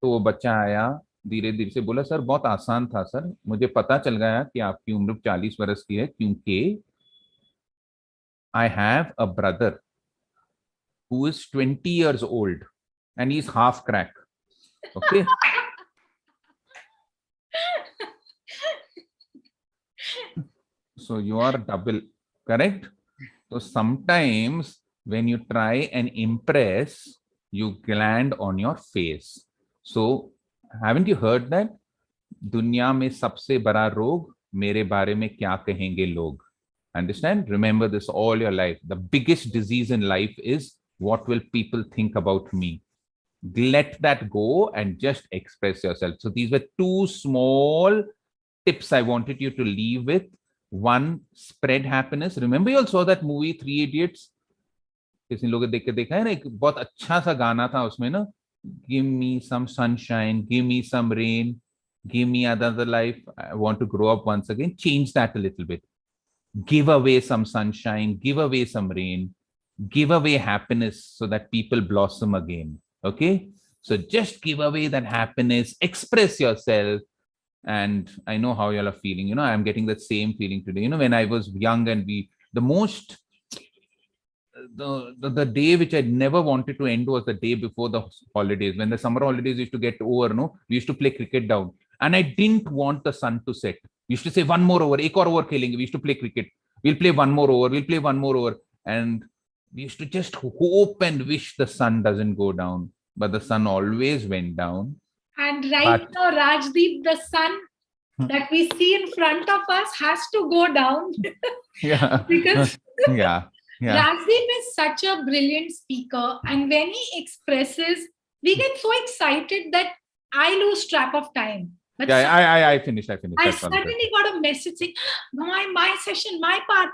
तो वो बच्चा आया, धीरे धीरे से बोला, sir बहुत आसान था सर, मुझे पता चल गया कि आपकी उम्र 40 वर्ष की है क्योंकि I have a brother who is 20 years old and he's half crack. Okay. So you are double, correct? So sometimes when you try and impress, you land on your face. So haven't you heard that? दुनिया में सबसे बड़ा रोग मेरे बारे में क्या कहेंगे लोग? Understand? Remember this all your life. The biggest disease in life is what will people think about me? Let that go and just express yourself. So these were two small tips I wanted you to leave with. One, spread happiness. Remember you all saw that movie Three Idiots? किसी लोगों ने देख के देखा है ना, एक बहुत अच्छा सा गाना था उसमें ना, give me some sunshine, give me some rain, give me another life, I want to grow up once again. Change that a little bit. Give away some sunshine, give away some rain, give away happiness so that people blossom again. Okay, so just give away that happiness, express yourself. And I know how you all are feeling. I'm getting that same feeling today. When I was young, and the day which I never wanted to end was the day before the holidays. When the summer holidays used to get over, we used to play cricket down, and I didn't want the sun to set. We used to say one more over, ek aur over khelenge. We used to play cricket. We'll play one more over. We'll play one more over, and we used to just hope and wish the sun doesn't go down. But the sun always went down. And now, Rajdeep, the sun that we see in front of us has to go down. Yeah. Because yeah. Rajdeep is such a brilliant speaker, and when he expresses, we get so excited that I lose track of time. But I finished. I suddenly got a message saying, my session, my part.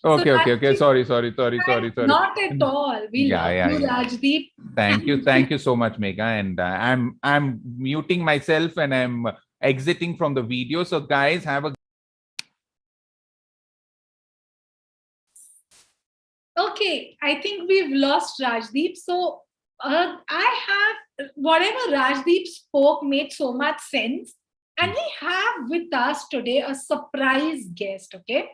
Okay. Sorry. Not at all. We love you, Rajdeep. Thank you so much, Megha. And I'm muting myself and I'm exiting from the video. So guys, have a Okay, I think we've lost Rajdeep. So I have, whatever Rajdeep spoke made so much sense. And we have with us today a surprise guest, okay?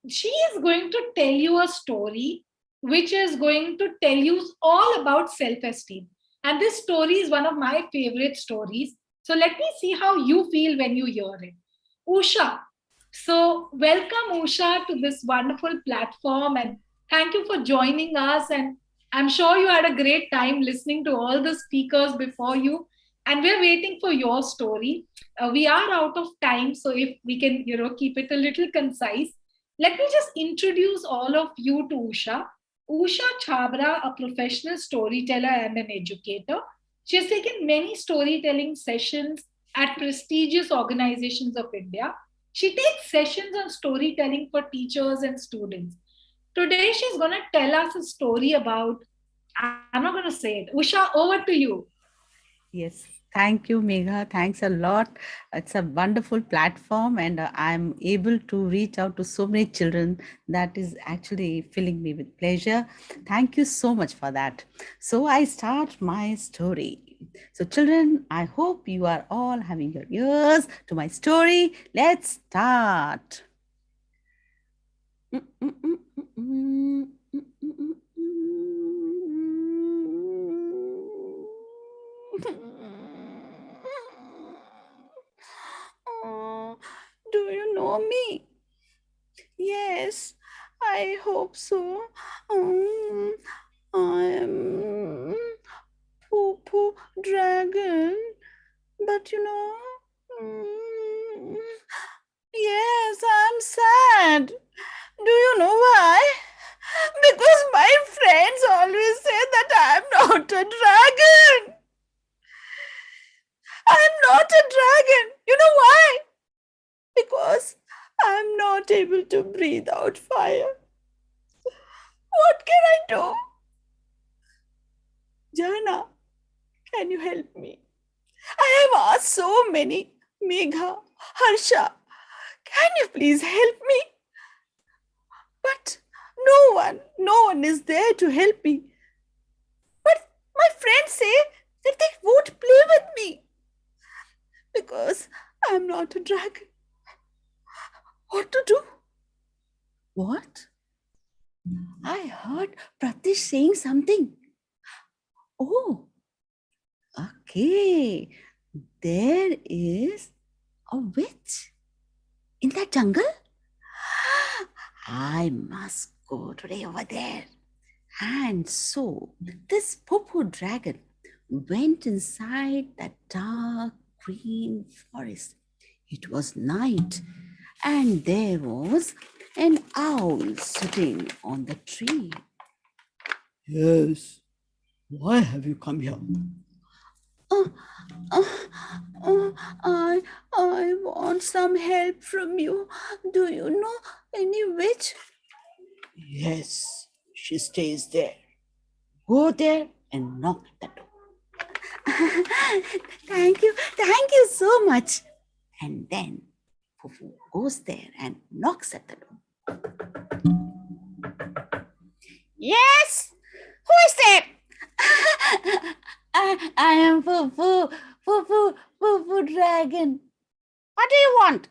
She is going to tell you a story which is going to tell you all about self-esteem. And this story is one of my favorite stories. So let me see how you feel when you hear it. Usha. So welcome, Usha, to this wonderful platform, and thank you for joining us. And I'm sure you had a great time listening to all the speakers before you. And we're waiting for your story. We are out of time, so if we can, keep it a little concise. Let me just introduce all of you to Usha. Usha Chhabra, a professional storyteller and an educator. She has taken many storytelling sessions at prestigious organizations of India. She takes sessions on storytelling for teachers and students. Today, she's going to tell us a story about, I'm not going to say it. Usha, over to you. Yes. Thank you, Megha. Thanks a lot. It's a wonderful platform, and I'm able to reach out to so many children. That is actually filling me with pleasure. Thank you so much for that. So I start my story. So children, I hope you are all having your ears to my story. Let's start. Do you know me? Yes, I hope so. I'm Poo Dragon, but yes, I'm sad. Do you know why? Because my friends always say that I'm not a dragon. I'm not a dragon. You know why? Because I'm not able to breathe out fire. What can I do? Jana, can you help me? I have asked so many. Megha, Harsha, can you please help me? But no one is there to help me. But my friends say that they won't play with me because I'm not a dragon. What to do? What? I heard Pratish saying something. Oh, okay. There is a witch in that jungle. I must go today over there. And so this Popo dragon went inside that dark green forest. It was night, and there was an owl sitting on the tree. Yes, why have you come here? I want some help from you. Do you know any witch? Yes, she stays there. Go there and knock at the door. Thank you so much. And then Fufu goes there and knocks at the door. Yes, who is there? I am Fufu Dragon. What do you want?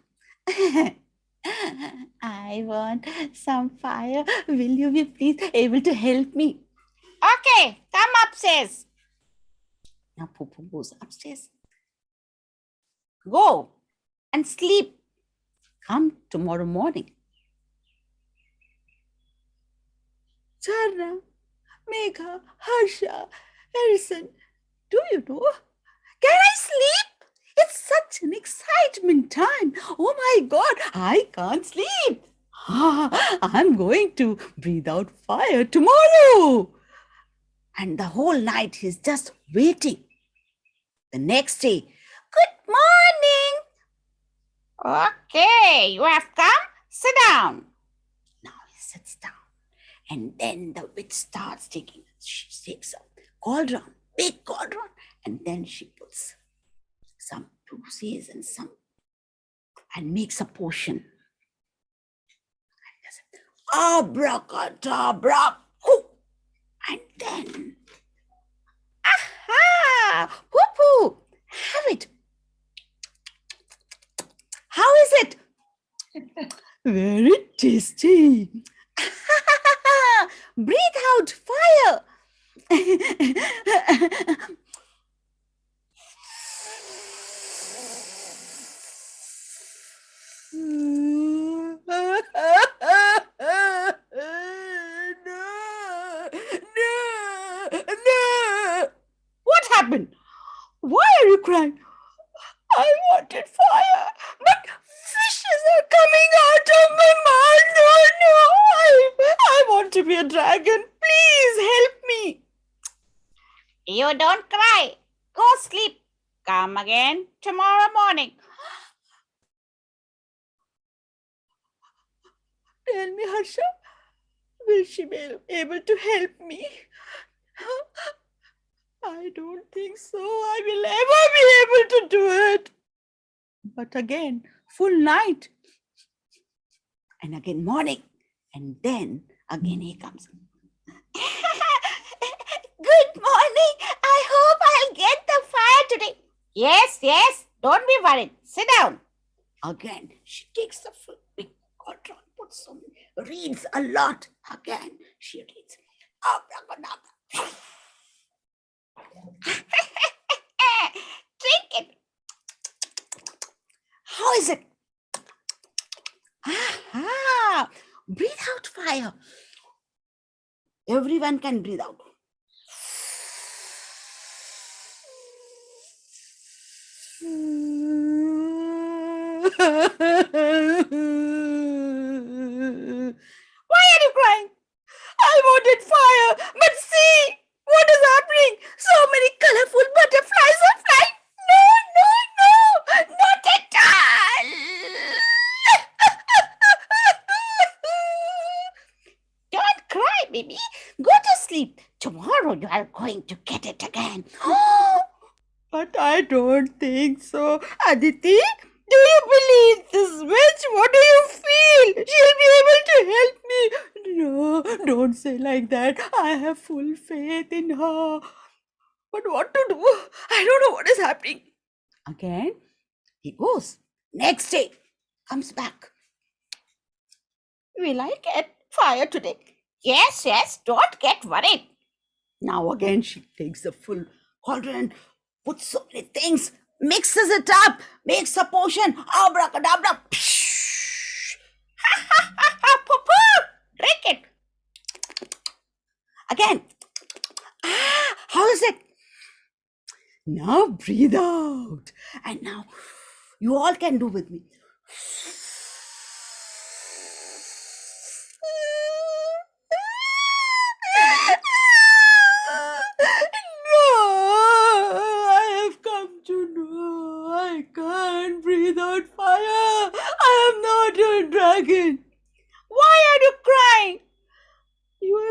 I want some fire. Will you be please able to help me? Okay, come upstairs. Now Fufu goes upstairs. Go and sleep. Come tomorrow morning. Charna, Megha, Harsha, Harrison, do you know? Can I sleep? It's such an excitement time. Oh my God, I can't sleep. I'm going to breathe out fire tomorrow. And the whole night he's just waiting. The next day, good morning. Okay, you have come. Sit down. Now he sits down. And then the witch starts taking, she takes a cauldron, big cauldron, and then she puts some juices and makes a potion. Abracadabra. And then, aha, poo-poo, have it. How is it? Very tasty. Breathe out fire. No. What happened? Why are you crying? I wanted fire, but fishes are coming out of my mouth. No. I want to be a dragon. Please help me. You don't cry. Go sleep. Come again tomorrow morning. Tell me, Harsha, will she be able to help me? I don't think so. I will ever be able to do it. But again, full night. And again, morning. And then again he comes. Good morning. I hope I'll get the fire today. Yes. Don't be worried. Sit down. Again, she takes the full big cauldron, puts some, reads a lot. Again, she reads. Abracadabra. Drink it. How is it? Aha! Breathe out fire. Everyone can breathe out. Why are you crying? I wanted fire, but see what is happening. So many colorful butterflies are flying. No, not at all. Don't cry, baby. Go to sleep. Tomorrow you are going to get it again. But I don't think so. Aditi, do you believe this witch? What do you feel? She'll be able to help me. No, don't say like that. I have full faith in her. But what to do? I don't know what is happening. Again, he goes. Next day, comes back. Will I get fire today? Yes, don't get worried. Now again, she takes the full cauldron, puts so many things, mixes it up, makes a potion. Abracadabra. Poo-poo. Drink it. Again. How is it? Now breathe out. And now you all can do with me. No, I have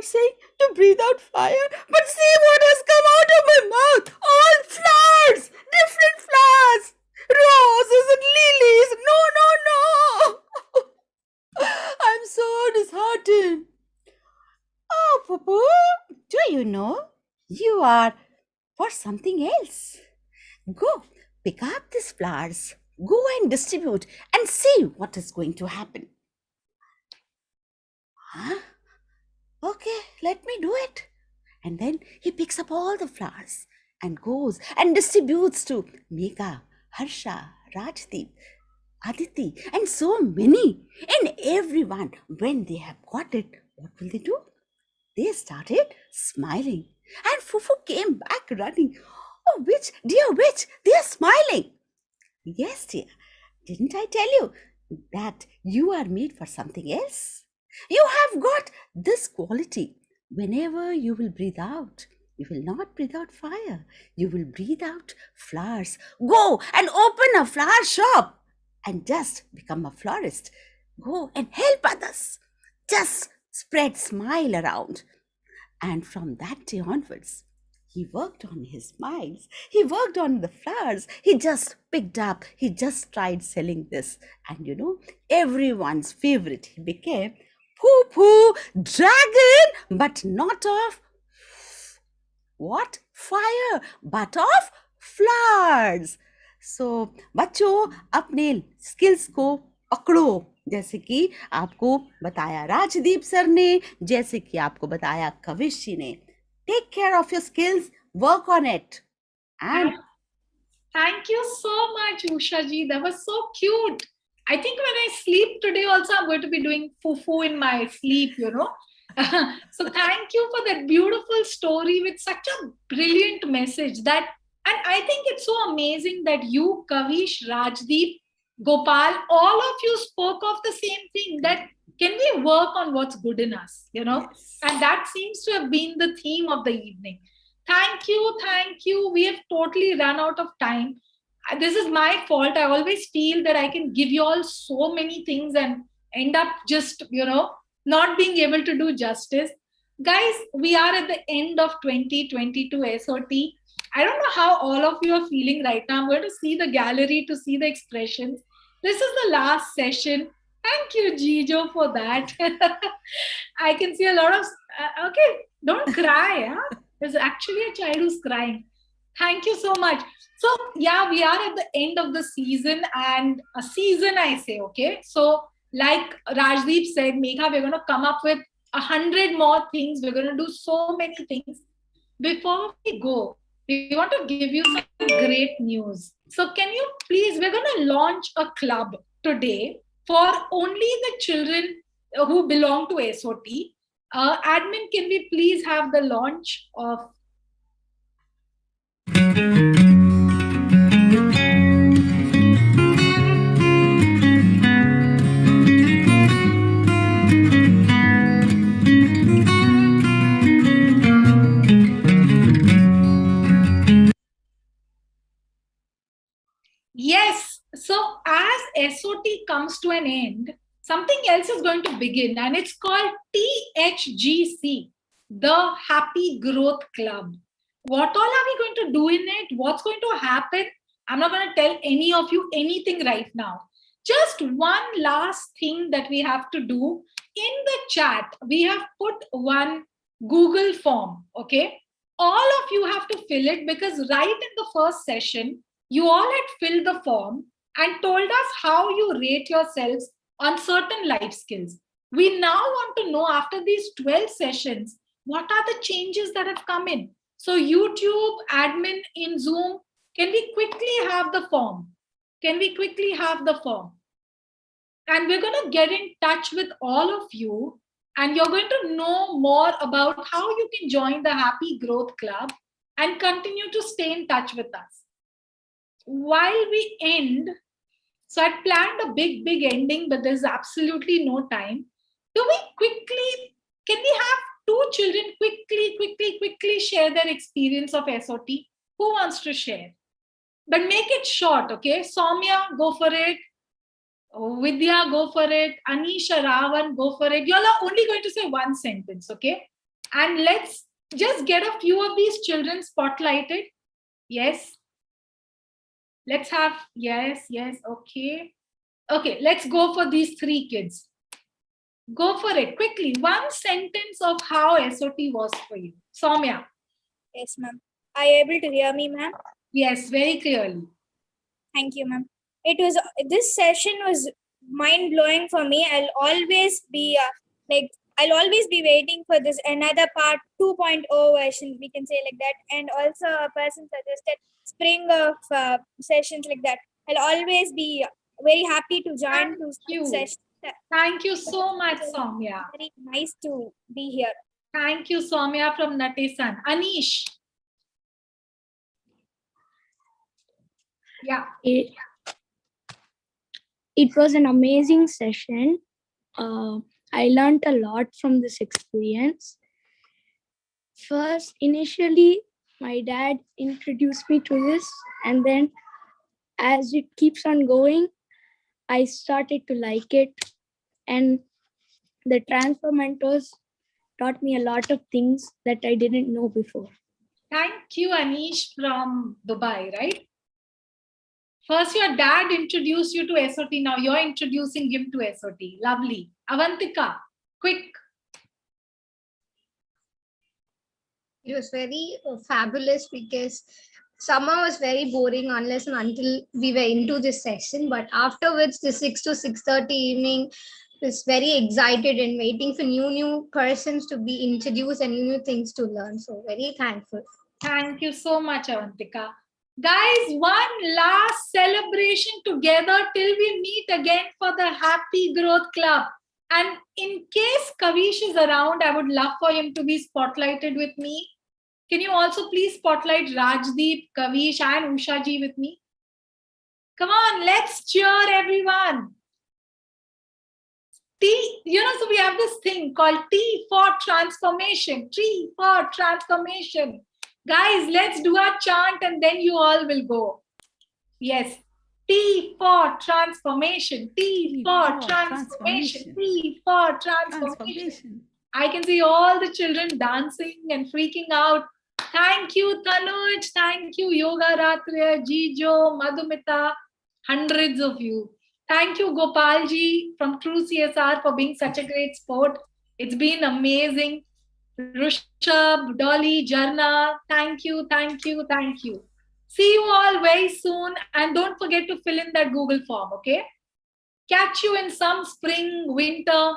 are saying to breathe out fire, but see what has come out of my mouth. All flowers, different flowers, roses and lilies. No, no, no. I'm so disheartened. Oh, Pooh, do you know you are for something else? Go pick up these flowers, go and distribute and see what is going to happen. Huh? Okay, let me do it. And then he picks up all the flowers and goes and distributes to Megha, Harsha, Rajdeep, Aditi, and so many. And everyone, when they have got it, what will they do? They started smiling. And Fufu came back running. Oh, witch, dear witch, they are smiling. Yes, dear. Didn't I tell you that you are made for something else? You have got this quality. Whenever you will breathe out, you will not breathe out fire. You will breathe out flowers. Go and open a flower shop and just become a florist. Go and help others. Just spread smile around. And from that day onwards, he worked on his smiles. He worked on the flowers. He just picked up. He just tried selling this. And you know, everyone's favorite. He became Pooh Pooh Dragon, but not of what? Fire, but of flowers. So, बच्चों अपने skills को पकड़ो, जैसे कि आपको बताया Rajdeep sir ने, जैसे कि आपको बताया कविश जी ने. Take care of your skills, work on it. And thank you so much, Usha ji. That was so cute. I think when I sleep today also, I'm going to be doing fufu in my sleep, you know. So thank you for that beautiful story with such a brilliant message. That, and I think it's so amazing that you, Kavish, Rajdeep, Gopal, all of you spoke of the same thing, that can we work on what's good in us, you know? Yes. And that seems to have been the theme of the evening. Thank you, thank you. We have totally run out of time. This is my fault. I always feel that I can give you all so many things and end up just, you know, not being able to do justice. Guys, we are at the end of 2022 SOT. I don't know how all of you are feeling right now. I'm going to see the gallery to see the expressions. This is the last session. Thank you, Jijo, for that. I can see a lot of... okay, don't cry. Huh? There's actually a child who's crying. Thank you so much. So, yeah, we are at the end of the season, and a season, I say, okay? So, like Rajdeep said, Megha, we're going to come up with 100 more things. We're going to do so many things. Before we go, we want to give you some great news. So, can you please, we're going to launch a club today for only the children who belong to SOT. Admin, can we please have the launch of... Yes. So as SOT comes to an end, something else is going to begin, and it's called THGC, the Happy Growth Club. What all are we going to do in it? What's going to happen? I'm not going to tell any of you anything right now. Just one last thing that we have to do. In the chat, we have put one Google form, okay? All of you have to fill it, because right in the first session, you all had filled the form and told us how you rate yourselves on certain life skills. We now want to know, after these 12 sessions, what are the changes that have come in? So YouTube, admin in Zoom, can we quickly have the form? Can we quickly have the form? And we're going to get in touch with all of you, and you're going to know more about how you can join the Happy Growth Club and continue to stay in touch with us. While we end, so I planned a big ending, but there's absolutely no time. Do we quickly, can we have two children quickly share their experience of SOT? Who wants to share? But make it short, okay? Soumya, go for it. Vidya, go for it. Anisha, Ravan, go for it. You all are only going to say one sentence, okay? And let's just get a few of these children spotlighted. Yes. Let's have, yes, okay. Okay, let's go for these 3 kids. Go for it quickly. One sentence of how SOT was for you. Soumya. Yes, ma'am. Are you able to hear me, ma'am? Yes, very clearly. Thank you, ma'am. This session was mind-blowing for me. I'll always be waiting for this another part 2.0 version, we can say like that. And also a person suggested spring of sessions like that. I'll always be very happy to join sessions. Thank you so much, Soumya. Very nice to be here. Thank you, Soumya from Natesan. Anish. Yeah. It was an amazing session. I learned a lot from this experience. First, initially, my dad introduced me to this, and then as it keeps on going, I started to like it. And the transfer mentors taught me a lot of things that I didn't know before. Thank you, Anish from Dubai, right? First, your dad introduced you to SOT. Now you're introducing him to SOT. Lovely. Avantika, quick. It was very fabulous because summer was very boring unless and until we were into this session. But afterwards, the 6 to 6:30 evening was very excited and waiting for new persons to be introduced and new things to learn. So very thankful. Thank you so much, Avantika. Guys, one last celebration together till we meet again for the Happy Growth Club. And in case Kavish is around, I would love for him to be spotlighted with me. Can you also please spotlight Rajdeep, Kavish and Usha ji with me? Come on, let's cheer everyone. T, so we have this thing called T for transformation. T for transformation. Guys, let's do our chant and then you all will go. Yes. T for transformation. T for transformation. T for transformation. I can see all the children dancing and freaking out. Thank you, Tanuj. Thank you, Yoga Ratriya, Jijo, Madhumita. Hundreds of you. Thank you, Gopalji from True CSR for being such a great sport. It's been amazing. Rushabh, Dolly, Jarna, thank you. See you all very soon. And don't forget to fill in that Google form, okay? Catch you in some spring, winter,